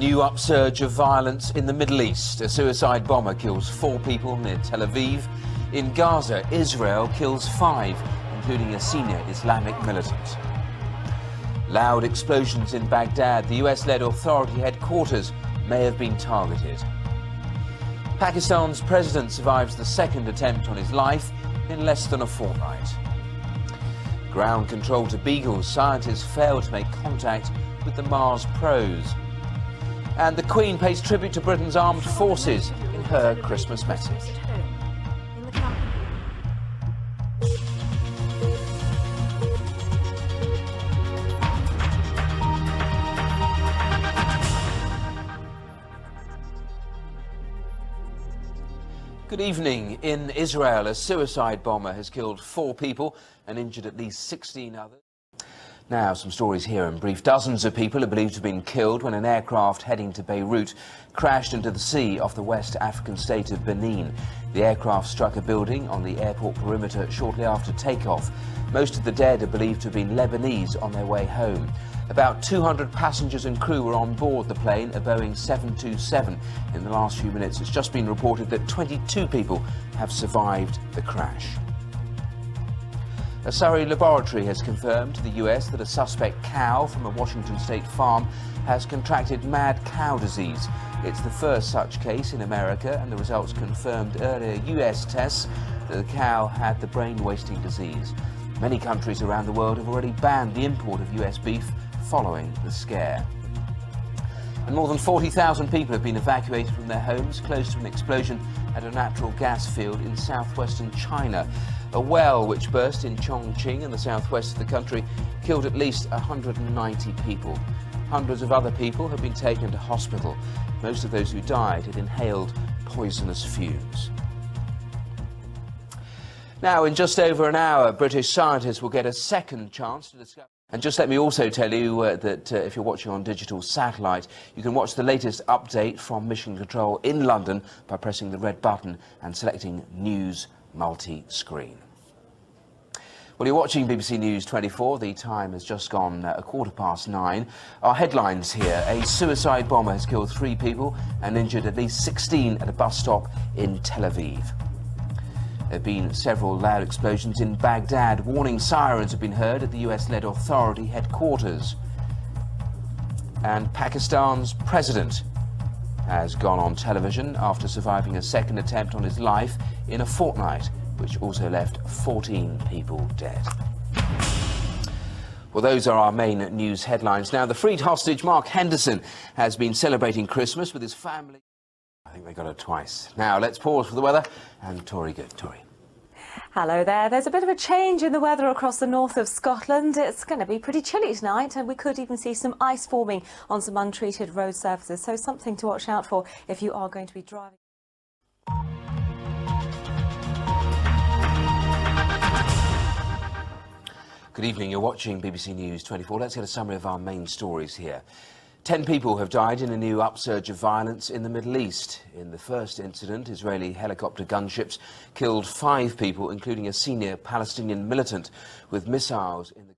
new upsurge of violence in the Middle East. A suicide bomber kills 4 people near Tel Aviv. In Gaza, Israel kills 5, including a senior Islamic militant. Loud explosions in Baghdad. The US-led authority headquarters may have been targeted. Pakistan's president survives the second attempt on his life in less than a fortnight. Ground control to Beagles. Scientists failed to make contact with the Mars probes. And the Queen pays tribute to Britain's armed forces in her Christmas message. Good evening. In Israel, a suicide bomber has killed 4 people and injured at least 16 others. Now, some stories here in brief. Dozens of people are believed to have been killed when an aircraft heading to Beirut crashed into the sea off the West African state of Benin. The aircraft struck a building on the airport perimeter shortly after takeoff. Most of the dead are believed to have been Lebanese on their way home. About 200 passengers and crew were on board the plane, a Boeing 727. In the last few minutes, it's just been reported that 22 people have survived the crash. A Surrey laboratory has confirmed to the US that a suspect cow from a Washington state farm has contracted mad cow disease. It's the first such case in America, and the results confirmed earlier US tests that the cow had the brain-wasting disease. Many countries around the world have already banned the import of US beef following the scare. And more than 40,000 people have been evacuated from their homes close to an explosion at a natural gas field in southwestern China. A well which burst in Chongqing in the southwest of the country killed at least 190 people. Hundreds of other people have been taken to hospital. Most of those who died had inhaled poisonous fumes. Now, in just over an hour, British scientists will get a second chance to discover. And just let me also tell you that if you're watching on digital satellite, you can watch the latest update from Mission Control in London by pressing the red button and selecting News Multi-Screen. Well, you're watching BBC News 24. The time has just gone 9:15. Our headlines here. A suicide bomber has killed 3 people and injured at least 16 at a bus stop in Tel Aviv. There have been several loud explosions in Baghdad. Warning sirens have been heard at the US-led authority headquarters. And Pakistan's president has gone on television after surviving a second attempt on his life in a fortnight, which also left 14 people dead. Well, those are our main news headlines. Now, the freed hostage Mark Henderson has been celebrating Christmas with his family. I think they got it twice. Now, let's pause for the weather. And Tori, good. Tori. Hello there. There's a bit of a change in the weather across the north of Scotland. It's going to be pretty chilly tonight, and we could even see some ice forming on some untreated road surfaces. So something to watch out for if you are going to be driving. Good evening. You're watching BBC News 24. Let's get a summary of our main stories here. 10 people have died in a new upsurge of violence in the Middle East. In the first incident, Israeli helicopter gunships killed 5 people, including a senior Palestinian militant, with missiles in the